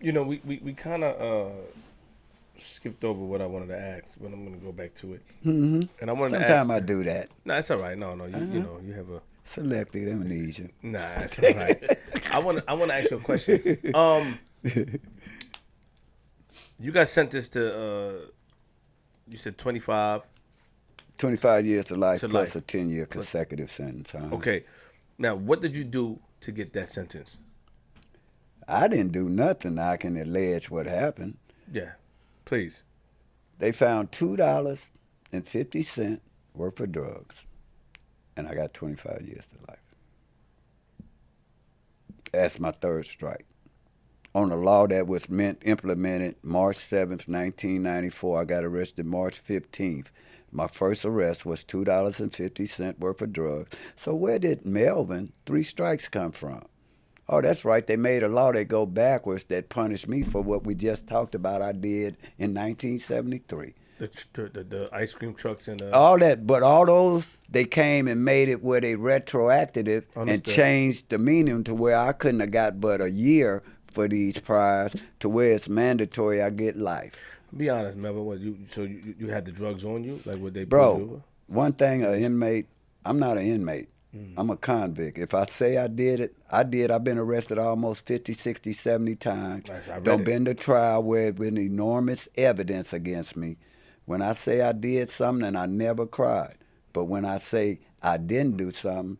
we kind of skipped over what I wanted to ask, but I'm going to go back to it. Mm-hmm. And I wanted to ask. Sometimes I do that. No, it's all right. No, you have a Selective amnesia. nah. It's all right. I want to ask you a question. You got sentenced to you said 25. 25 years to life To plus life. a 10-year consecutive sentence. Huh? Okay. Now, what did you do to get that sentence? I didn't do nothing. I can allege what happened. Yeah, please. They found $2.50 worth of drugs, and I got 25 years to life. That's my third strike. On a law that was implemented March 7th, 1994, I got arrested March 15th. My first arrest was $2.50 worth of drugs. So where did Melvin 3 strikes come from? Oh, that's right. They made a law that go backwards that punished me for what we just talked about I did in 1973. The ice cream trucks and All that, but all those, they came and made it where they retroactive and changed the meaning to where I couldn't have got but a year for these priors to where it's mandatory I get life. Be honest, Melvin. What you had the drugs on you? Like what they Bro, pulled you over? one thing, an inmate, I'm not an inmate. I'm a convict. If I say I did it, I did. I've been arrested almost 50, 60, 70 times. Don't been to trial where there's been enormous evidence against me. When I say I did something and I never cried. But when I say I didn't do something,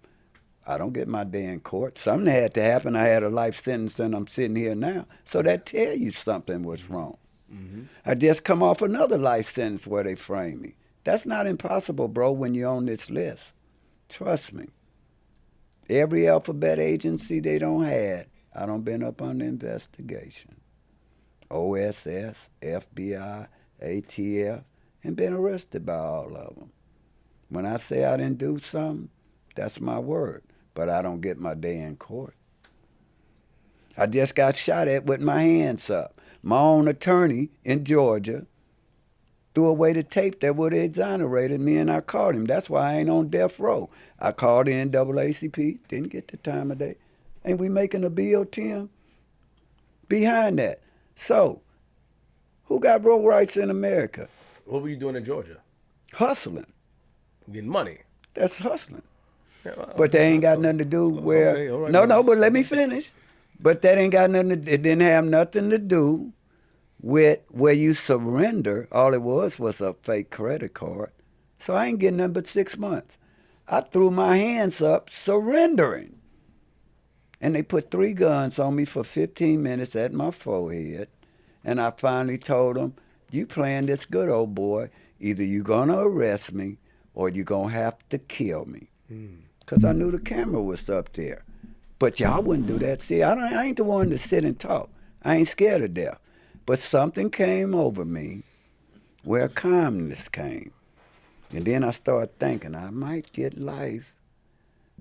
I don't get my day in court. Something had to happen. I had a life sentence and I'm sitting here now. So that tell you something was wrong. Mm-hmm. I just come off another life sentence where they framed me. That's not impossible, bro, when you're on this list. Trust me. Every alphabet agency they don't have, I don't been up under investigation. OSS, FBI, ATF, and been arrested by all of them. When I say I didn't do something, that's my word. But I don't get my day in court. I just got shot at with my hands up. My own attorney in Georgia threw away the tape that would have exonerated me, and I called him. That's why I ain't on death row. I called the NAACP, didn't get the time of day. Ain't we making a bill, Tim? Behind that. So, who got road rights in America? What were you doing in Georgia? Hustling. Getting money. That's hustling. Yeah, well, but they ain't got nothing to do where... Okay, all right, no, but let me finish. But that ain't got nothing to... It didn't have nothing to do with where you surrender. All it was a fake credit card. So I ain't getting nothing but 6 months. I threw my hands up surrendering. And they put 3 guns on me for 15 minutes at my forehead. And I finally told them, you playing this good, old boy. Either you going to arrest me or you going to have to kill me. Because I knew the camera was up there. But y'all wouldn't do that. See, I ain't the one to sit and talk. I ain't scared of death. But something came over me where calmness came. And then I started thinking, I might get life.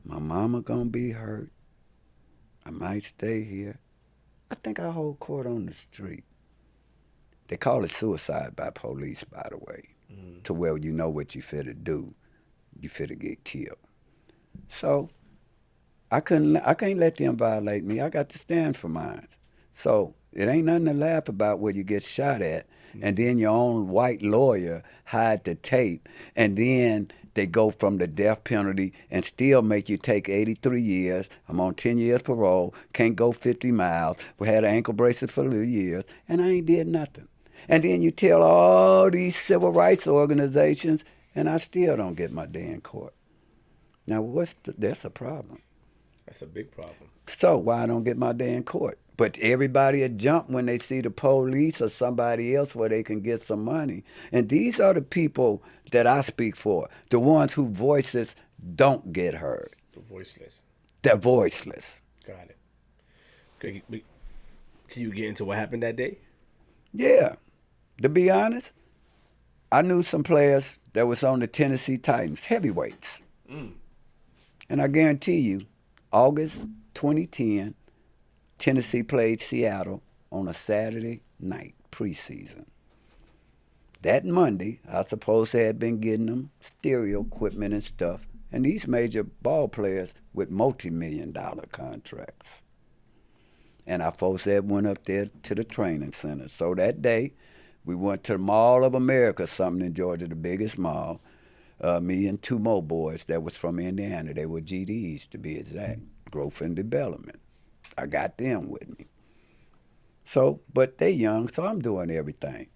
My mama gonna be hurt. I might stay here. I think I hold court on the street. They call it suicide by police, by the way, to where you know what you finna do. You finna get killed. So I can't let them violate me. I got to stand for mine. So it ain't nothing to laugh about where you get shot at, and then your own white lawyer hide the tape, and then they go from the death penalty and still make you take 83 years. I'm on 10 years parole, can't go 50 miles. We had an ankle bracelet for a little years, and I ain't did nothing. And then you tell all these civil rights organizations, and I still don't get my day in court. Now, that's a problem. That's a big problem. So why I don't get my day in court? But everybody will jump when they see the police or somebody else where they can get some money. And these are the people that I speak for, the ones whose voices don't get heard. The voiceless. They're voiceless. Got it. Can you get into what happened that day? Yeah. To be honest, I knew some players that was on the Tennessee Titans, heavyweights. And I guarantee you, August 2010, Tennessee played Seattle on a Saturday night preseason. That Monday, I suppose they had been getting them stereo equipment and stuff, and these major ball players with multi-million-dollar contracts. And our folks had went up there to the training center. So that day, we went to the Mall of America, something in Georgia, the biggest mall. Me and two more boys that was from Indiana. They were GDs, to be exact, growth and development. I got them with me. So, but they young, so I'm doing everything.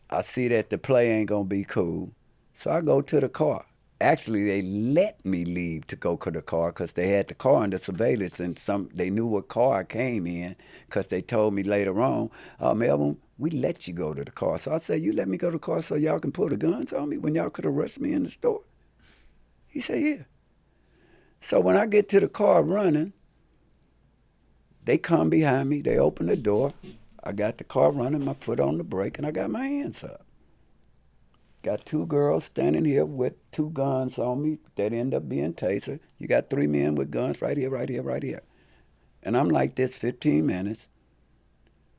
I see that the play ain't gonna be cool, so I go to the car. Actually, they let me leave to go to the car because they had the car under surveillance, and they knew what car I came in because they told me later on, Melvin, we let you go to the car. So I said, you let me go to the car so y'all can pull the guns on me when y'all could arrest me in the store? He said, yeah. So when I get to the car running, they come behind me, they open the door. I got the car running, my foot on the brake, and I got my hands up. Got two girls standing here with two guns on me that end up being taser. You got three men with guns right here, right here, right here. And I'm like this 15 minutes,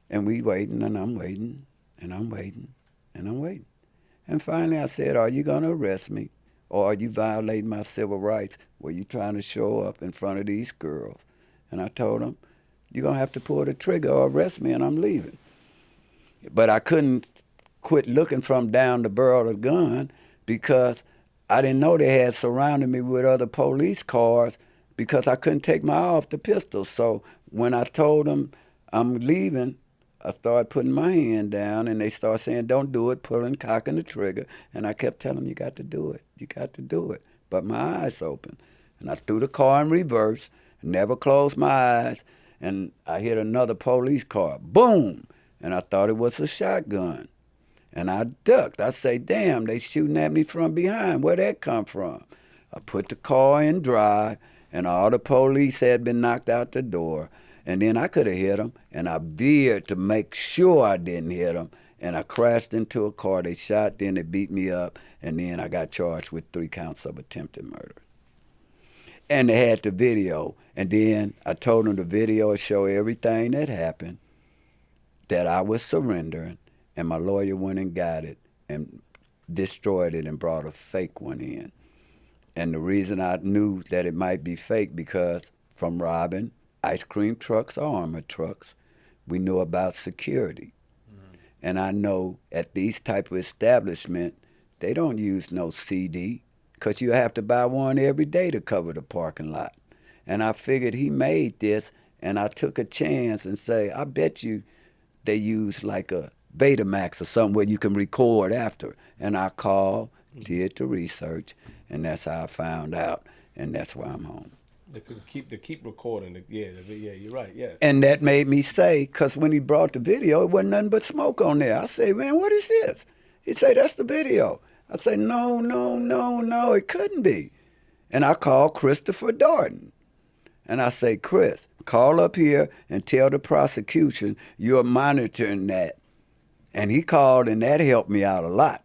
and we waiting, and I'm waiting, and I'm waiting, and I'm waiting. And finally I said, are you going to arrest me, or are you violating my civil rights? Were you trying to show up in front of these girls? And I told them, you're going to have to pull the trigger or arrest me, and I'm leaving. But I couldn't quit looking from down the barrel of the gun because I didn't know they had surrounded me with other police cars because I couldn't take my eye off the pistol. So when I told them I'm leaving, I started putting my hand down, and they started saying, don't do it, pulling, cocking the trigger. And I kept telling them, you got to do it, you got to do it. But my eyes open. And I threw the car in reverse, never closed my eyes, and I hit another police car. Boom! And I thought it was a shotgun. And I ducked. I say, damn, they shooting at me from behind. Where'd that come from? I put the car in drive, and all the police had been knocked out the door. And then I could have hit them, and I veered to make sure I didn't hit them. And I crashed into a car. They shot, then they beat me up, and then I got charged with 3 counts of attempted murder. And they had the video. And then I told them the video would show everything that happened, that I was surrendering. And my lawyer went and got it and destroyed it and brought a fake one in. And the reason I knew that it might be fake because from robbing ice cream trucks or armored trucks, we knew about security. Mm-hmm. And I know at these type of establishment, they don't use no CD because you have to buy one every day to cover the parking lot. And I figured he made this, and I took a chance and say, I bet you they use like a Betamax or something where you can record after. And I called, did the research, and that's how I found out, and that's why I'm home. They keep recording. Yeah, you're right, yes. And that made me say, because when he brought the video, it wasn't nothing but smoke on there. I say, man, what is this? He'd say, that's the video. I say, no, it couldn't be. And I called Christopher Darden. And I say, Chris, call up here and tell the prosecution you're monitoring that. And he called, and that helped me out a lot.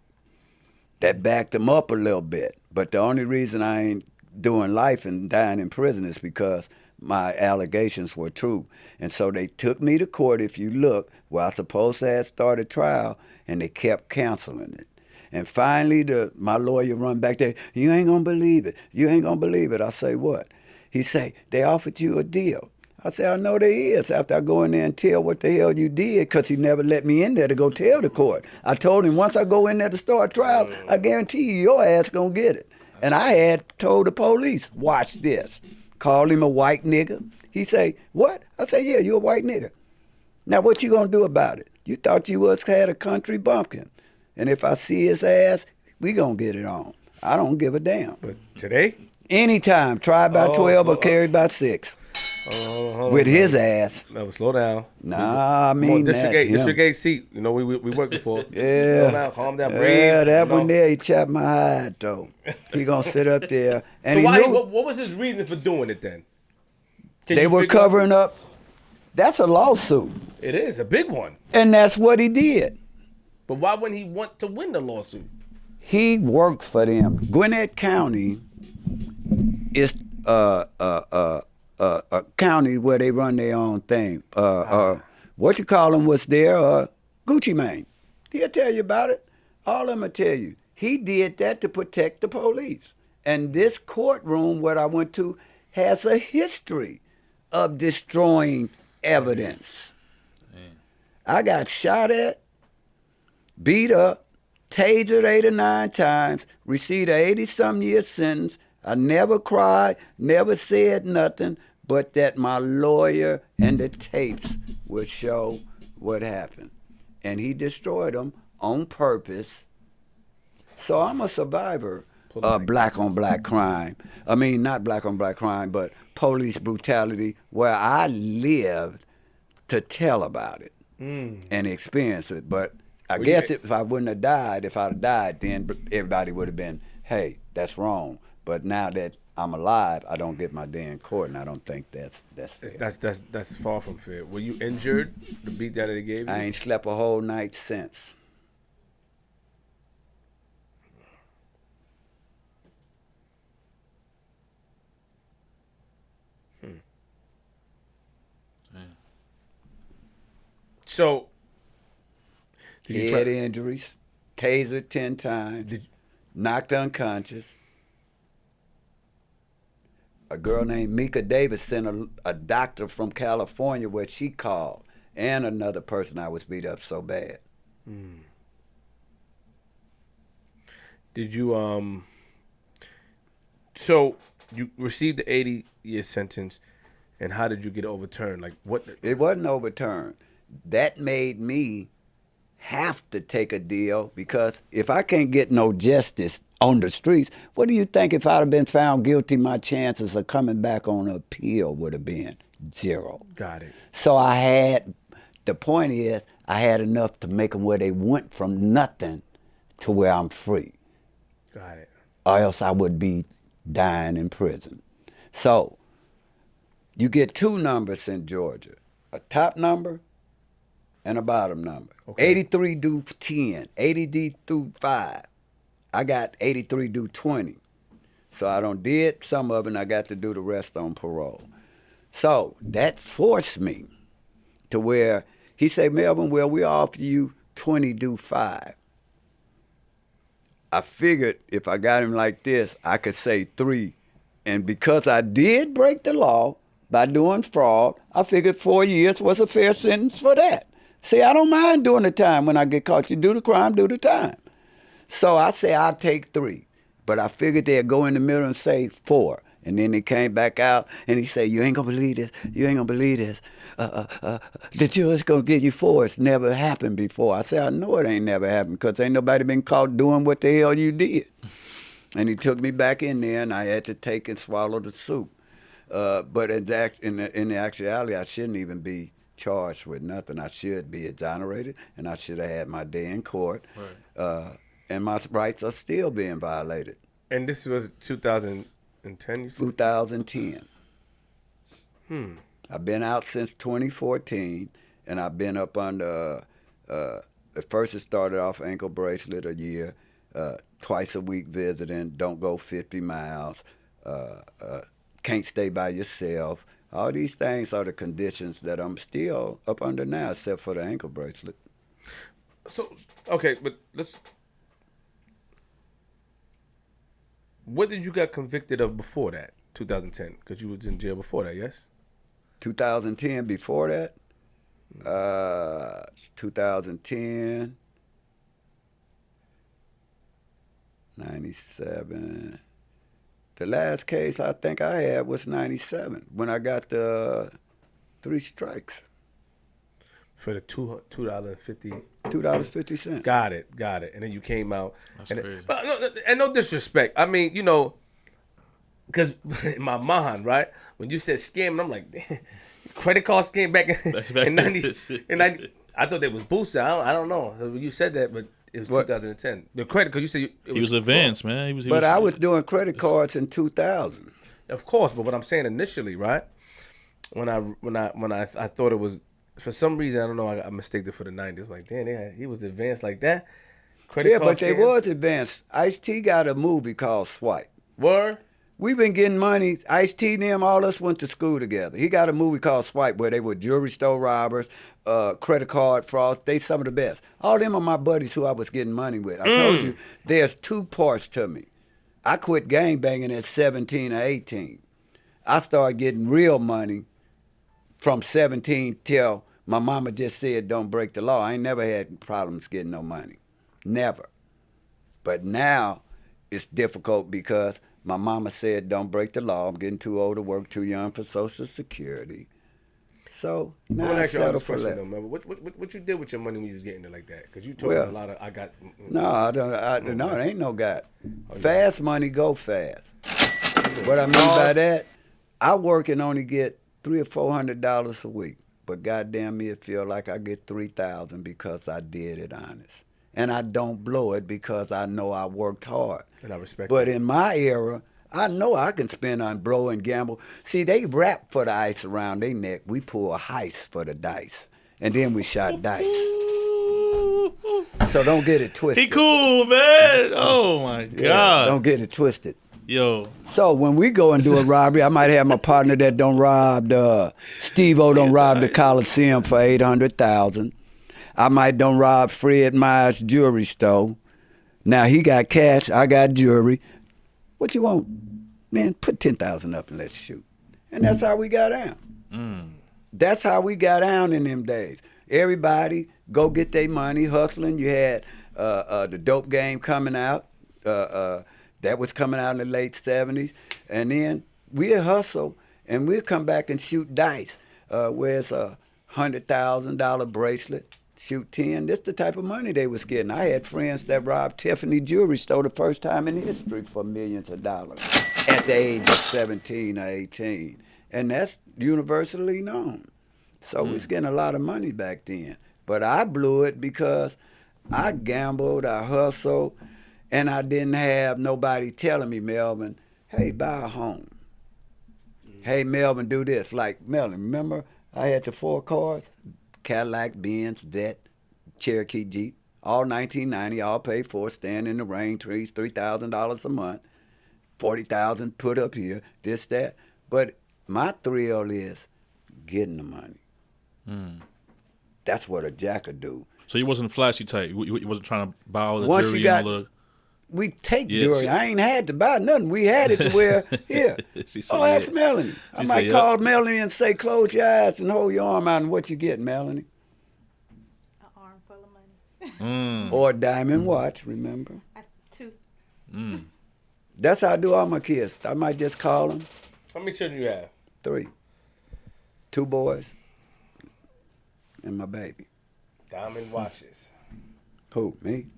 That backed him up a little bit. But the only reason I ain't doing life and dying in prison is because my allegations were true. And so they took me to court, if you look, where I was supposed to have started trial, and they kept canceling it. And finally, my lawyer run back there, you ain't gonna believe it. You ain't gonna believe it. I say, what? He say, they offered you a deal. I say, I know there is, after I go in there and tell what the hell you did, because he never let me in there to go tell the court. I told him, once I go in there to start trial, I guarantee you, your ass gonna get it. And I had told the police, watch this. Called him a white nigga. He say, what? I say, yeah, you a white nigga. Now what you gonna do about it? You thought you had a country bumpkin. And if I see his ass, we gonna get it on. I don't give a damn. But today? Anytime. Try by 12 or carry by 6. With his ass. No, slow down. Nah, I mean District 8 seat. You know, we worked before. Yeah. Calm down, breathe. Yeah, that one there, he chopped my hide, though. He gonna sit up there. And so what was his reason for doing it then? They were covering up. That's a lawsuit. It is, a big one. And that's what he did. But why wouldn't he want to win the lawsuit? He works for them. Gwinnett County is a county where they run their own thing. What you call him was there, Gucci Mane. He'll tell you about it. All of them will tell you. He did that to protect the police. And this courtroom, what I went to, has a history of destroying evidence. I got shot at, beat up, tasered 8 or 9 times, received a 80-some year sentence. I never cried, never said nothing, but that my lawyer and the tapes would show what happened. And he destroyed them on purpose. So I'm a survivor of black-on-black crime. I mean, not black-on-black crime, but police brutality, where I lived to tell about it and experience it. But I guess if I wouldn't have died, if I'd died, then everybody would have been, hey, that's wrong. But now that I'm alive, I don't get my day in court, and I don't think that's fair. That's far from fair. Were you injured? The beat that they gave you? I ain't slept a whole night since. So, head injuries, tasered 10 times, knocked unconscious. A girl named Mika Davis sent a doctor from California where she called, and another person I was beat up so bad. Did you so you received the 80-year sentence, and how did you get overturned? Like what? It wasn't overturned. That made me have to take a deal, because if I can't get no justice on the streets, what do you think if I'd have been found guilty, my chances of coming back on appeal would have been 0. Got it. So the point is, I had enough to make them where they went from nothing to where I'm free. Got it. Or else I would be dying in prison. So you get 2 numbers in Georgia, a top number and a bottom number. Okay. 83 do 10, 80 do 5. I got 83 do 20. So I done did some of it, and I got to do the rest on parole. So that forced me to where he said, Melvin, well, we offer you 20 do 5. I figured if I got him like this, I could say 3. And because I did break the law by doing fraud, I figured 4 years was a fair sentence for that. See, I don't mind doing the time when I get caught. You do the crime, do the time. So I say I'll take 3. But I figured they'd go in the middle and say 4. And then he came back out and he said, you ain't gonna believe this. You ain't gonna believe this. The judge gonna give you 4. It's never happened before. I said, I know it ain't never happened, because ain't nobody been caught doing what the hell you did. And he took me back in there, and I had to take and swallow the soup. But in the actuality, I shouldn't even be charged with nothing. I should be exonerated, and I should have had my day in court. Right. And my rights are still being violated. And this was 2010? 2010. I've been out since 2014, and I've been up under, at first it started off ankle bracelet a year, twice a week visiting, don't go 50 miles, can't stay by yourself. All these things are the conditions that I'm still up under now, except for the ankle bracelet. So, okay, but what did you get convicted of before that, 2010? Because you was in jail before that, yes? 2010, before that? 2010, 97. The last case I think I had was 97, when I got the 3 strikes. For the $2.50. $2.50. Got it. And then you came out. That's and crazy. And no disrespect. I mean, you know, because in my mind, right, when you said scam, I'm like, damn, credit card scam back in 90. I thought they was boosted. I don't know. You said that, but it was 2010. The credit, because you said he was advanced, man. I was doing credit cards in 2000. Of course, but what I'm saying initially, right? When I thought it was, for some reason, I don't know, I mistaken it for the 90s. Like, damn, he was advanced like that. Credit card but they scam? was advanced. Ice-T got a movie called Swipe. Word? We've been getting money. Ice-T and them, all us went to school together. He got a movie called Swipe where they were jewelry store robbers, credit card frauds. They some of the best. All them are my buddies who I was getting money with. I told you, there's 2 parts to me. I quit gangbanging at 17 or 18. I started getting real money from 17 till my mama just said don't break the law. I ain't never had problems getting no money. Never. But now it's difficult because my mama said don't break the law. I'm getting too old to work, too young for Social Security. So now I settle for that. Though, what you did with your money when you was getting it like that? Because you told me a lot of I got. No, I don't. No, it ain't no God. Fast money go fast. What I mean by that, I work and only get $300 or $400 a week, but goddamn me, it feel like I get 3,000 because I did it honest, and I don't blow it because I know I worked hard. And I respect. But in my era, I know I can spend on blow and gamble. See, they wrap for the ice around their neck. We pull a heist for the dice, and then we shot dice. So don't get it twisted. He cool, man. Oh my God. Yeah, don't get it twisted. Yo. So when we go and do a robbery, I might have my partner that don't rob Steve-O don't rob the Coliseum for $800,000. I might don't rob Fred Meyer's jewelry store. Now he got cash, I got jewelry. What you want? Man, put 10,000 up and let's shoot. And that's how we got down. That's how we got down in them days. Everybody go get their money, hustling. You had the dope game coming out. That was coming out in the late 70s. And then we'd hustle and we'd come back and shoot dice. Where's a $100,000 bracelet? Shoot 10. This the type of money they was getting. I had friends that robbed Tiffany jewelry store the first time in history for millions of dollars at the age of 17 or 18. And that's universally known. So we was getting a lot of money back then. But I blew it because I gambled, I hustled, and I didn't have nobody telling me, Melvin, hey, buy a home. Hey, Melvin, do this. Like, Melvin, remember I had the 4 cars? Cadillac, Benz, Vet, Cherokee, Jeep, all 1990, all paid for, stand in the rain trees, $3,000 a month, $40,000 put up here, this, that. But my thrill is getting the money. That's what a jacker do. So you wasn't flashy type. You wasn't trying to buy all the Once jewelry you got, and all the... We take jewelry. I ain't had to buy nothing. We had it to wear here. Ask Melanie. I might call Melanie and say, close your eyes and hold your arm out, and what you get, Melanie? An arm full of money. Or a diamond watch, remember? 2. That's how I do all my kids. I might just call them. How many children you have? 3. 2 boys and my baby. Diamond watches. Who, me?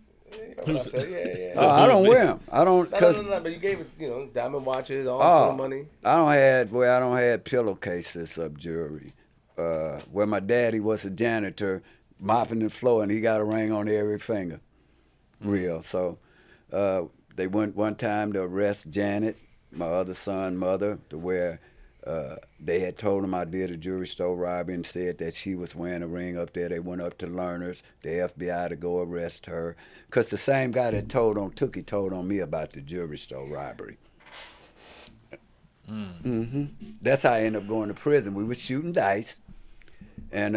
What I said? Yeah. So I don't wear them. I don't. No, but you gave it, diamond watches, all the money. I don't have pillowcases of jewelry. Where my daddy was a janitor, mopping the floor, and he got a ring on every finger. Real. So they went one time to arrest Janet, my other son, mother, to where they had told him I did a jewelry store robbery and said that she was wearing a ring up there. They went up to Learners, the FBI, to go arrest her. Because the same guy that told on me about the jewelry store robbery. That's how I ended up going to prison. We was shooting dice, and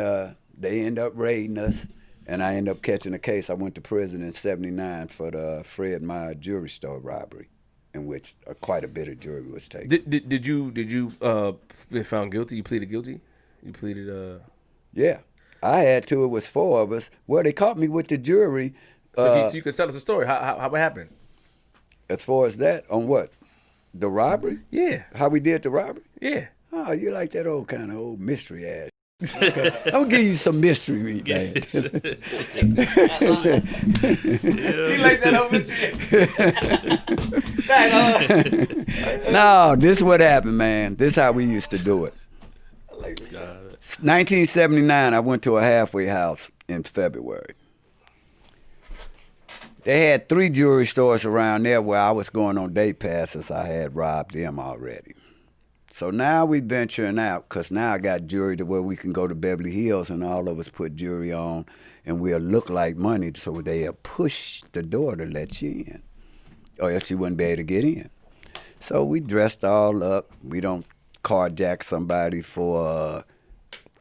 they ended up raiding us, and I ended up catching a case. I went to prison in '79 for the Fred Meyer jewelry store robbery, in which quite a bit of jewelry was taken. Did you get found guilty? You pleaded guilty? You pleaded Yeah. I had to. It was 4 of us. Well, they caught me with the jewelry. So you could tell us a story. How it happened? As far as that, on what? The robbery? Yeah. How we did the robbery? Yeah. Oh, you like that old mystery ass. Okay. I'm gonna give you some mystery read, man. You like that old mystery? No, this is what happened, man. This is how we used to do it. 1979, I went to a halfway house in February. They had 3 jewelry stores around there where I was going on day passes. I had robbed them already. So now we venturing out, because now I got jewelry to where we can go to Beverly Hills and all of us put jewelry on and we'll look like money, so they'll push the door to let you in, or else you wouldn't be able to get in. So we dressed all up. We don't carjack somebody for a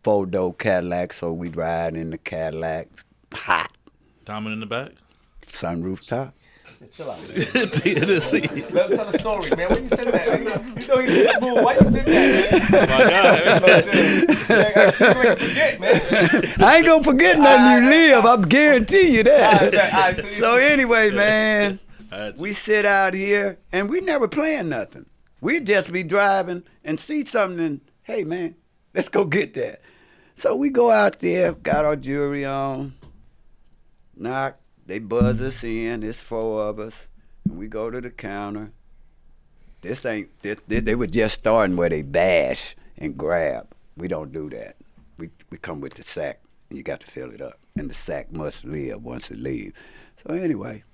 4-door Cadillac, so we'd ride in the Cadillac hot. Diamond in the back? Sunroof top. Chill out. Tennessee. Let him tell the story, man. When you said that, you know he's smooth. Why you did that, man? My God. You ain't forget, man. I ain't gonna forget nothing you live. I guarantee you that. All right, So anyway, man, we sit out here and we never plan nothing. We just be driving and see something and, hey, man, let's go get that. So we go out there, got our jewelry on, knock, they buzz us in, it's 4 of us, and we go to the counter. They were just starting where they bash and grab. We don't do that. We come with the sack, and you got to fill it up, and the sack must live once it leaves. So anyway,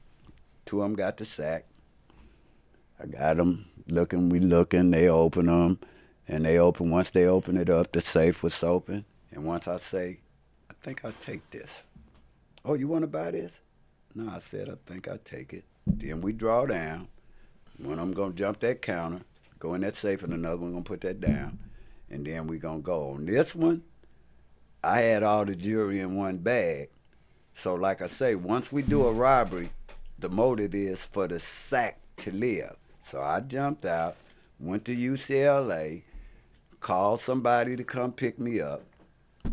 2 of them got the sack. I got them looking, they open them, and once they open it up, the safe was open, and once I say, I think I'll take this. Oh, you want to buy this? No, I said, I think I'll take it. Then we draw down. One of them going to jump that counter, go in that safe, and another one going to put that down, and then we going to go. On this one, I had all the jewelry in one bag, so like I say, once we do a robbery, the motive is for the sack to live. So I jumped out, went to UCLA, called somebody to come pick me up,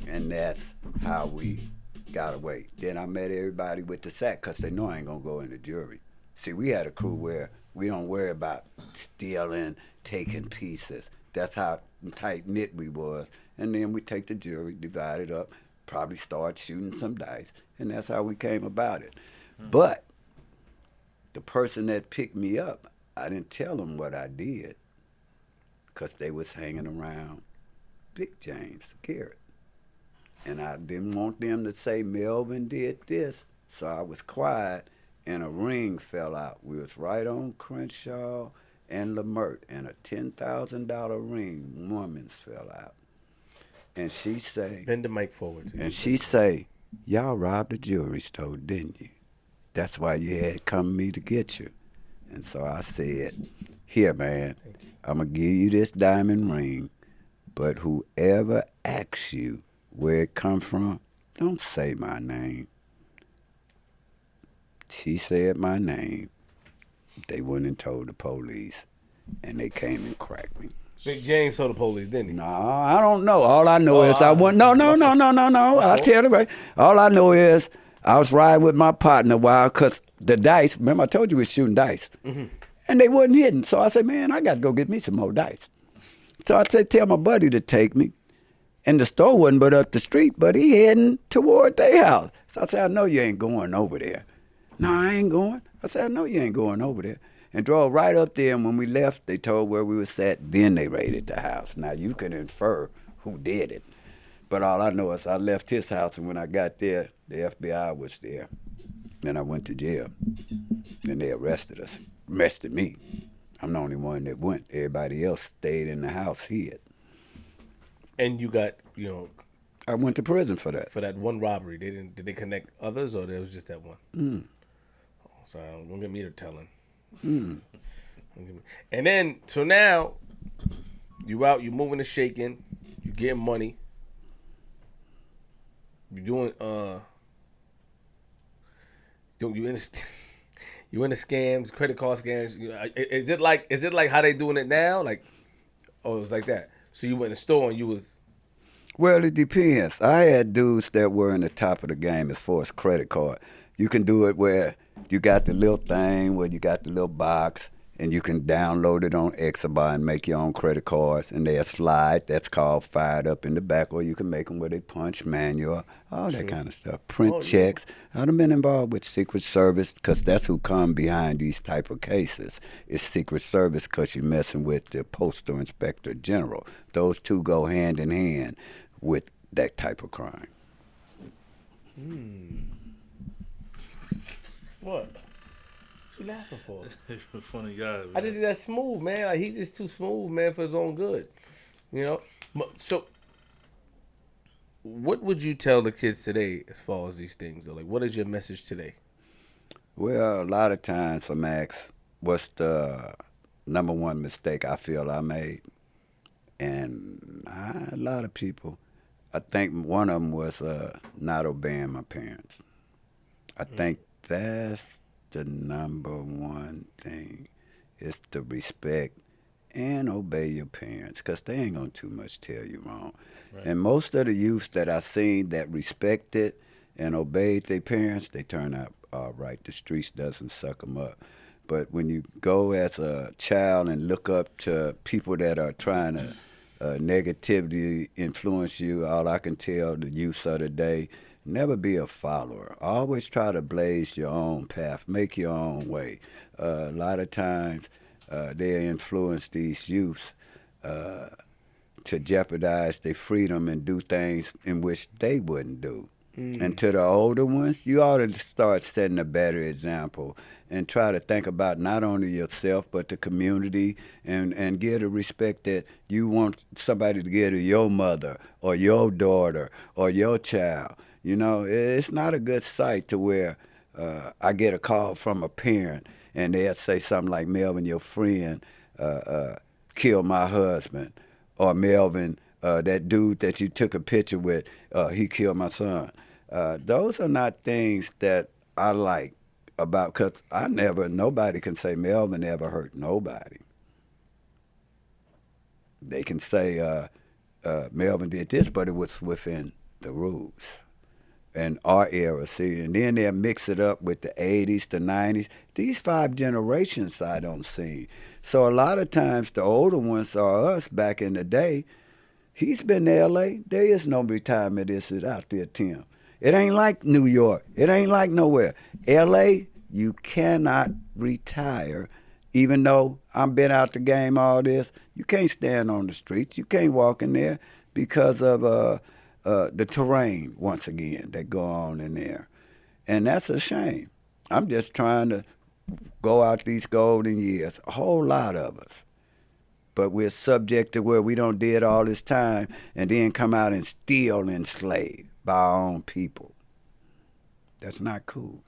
and that's how we got away. Then I met everybody with the sack because they know I ain't going to go in the jewelry. See, we had a crew where we don't worry about stealing, taking pieces. That's how tight-knit we was. And then we take the jewelry, divide it up, probably start shooting some dice, and that's how we came about it. But the person that picked me up, I didn't tell them what I did because they was hanging around Big James Garrett. And I didn't want them to say Melvin did this, so I was quiet, and a ring fell out. We was right on Crenshaw and Lamert, and a $10,000 ring, woman's fell out. And she say... Bend the mic forward. And she say, y'all robbed the jewelry store, didn't you? That's why you had come me to get you. And so I said, here, man, I'm going to give you this diamond ring, but whoever asks you where it come from, don't say my name. She said my name. They went and told the police, and they came and cracked me. Big James told the police, didn't he? No, I don't know. All I know is I went, no. I'll tell you right. All I know is I was riding with my partner because the dice, remember I told you we was shooting dice, and they wasn't hitting. So I said, man, I got to go get me some more dice. So I said, tell my buddy to take me. And the store wasn't but up the street, but he heading toward their house. So I said, I know you ain't going over there. No, I ain't going. I said, I know you ain't going over there. And drove right up there, and when we left, they told where we was at. Then they raided the house. Now, you can infer who did it. But all I know is I left his house, and when I got there, the FBI was there. Then I went to jail. Then they arrested me. I'm the only one that went. Everybody else stayed in the house, hid. And you got, I went to prison for that. For that one robbery. Did they connect others, or there was just that one? Oh, sorry, don't get me to telling. And then, so now, you out, you moving and shaking, you getting money, you doing, you in the scams, credit card scams. Is it like how they doing it now? Like, oh, it was like that. So you went in the store and you was. Well, it depends. I had dudes that were in the top of the game as far as credit card. You can do it where you got the little thing where you got the little box and you can download it on Exabyte and make your own credit cards, and they'll slide. That's called fired up in the back, or you can make them where they punch manual, all that kind of stuff. Print checks. Yeah. I've been involved with Secret Service because that's who come behind these type of cases. It's Secret Service because you're messing with the Postal Inspector General. Those two go hand in hand with that type of crime. What you laughing for? He's a funny guy, man. I just think that's smooth, man. Like, he's just too smooth, man, for his own good. So what would you tell the kids today as far as these things, though? Like, what is your message today? Well, a lot of times I'm asked, what's the number one mistake I feel I made? And a lot of people, I think one of them was not obeying my parents. I think that's the number one thing, is to respect and obey your parents, because they ain't going to too much tell you wrong. Right. And most of the youth that I seen that respected and obeyed their parents, they turn out all right. The streets doesn't suck them up. But when you go as a child and look up to people that are trying to negatively influence you, all I can tell the youth of the day, never be a follower. Always try to blaze your own path, make your own way. A lot of times they influence these youth to jeopardize their freedom and do things in which they wouldn't do. And to the older ones, you ought to start setting a better example and try to think about not only yourself but the community, and give the respect that you want somebody to give to your mother or your daughter or your child. You know, it's not a good sight to where I get a call from a parent and they'll say something like, Melvin, your friend killed my husband, or Melvin, that dude that you took a picture with, he killed my son. Those are not things that I like about, because nobody can say Melvin ever hurt nobody. They can say Melvin did this, but it was within the rules. And our era, see, and then they'll mix it up with the 80s, the 90s. These 5 generations I don't see. So a lot of times the older ones are us back in the day. He's been to L.A. There is no retirement issue out there, Tim. It ain't like New York. It ain't like nowhere. L.A., you cannot retire. Even though I've been out the game all this, you can't stand on the streets. You can't walk in there because of the terrain, once again, that go on in there. And that's a shame. I'm just trying to go out these golden years, a whole lot of us. But we're subject to where we don't did all this time and then come out and still enslaved by our own people. That's not cool.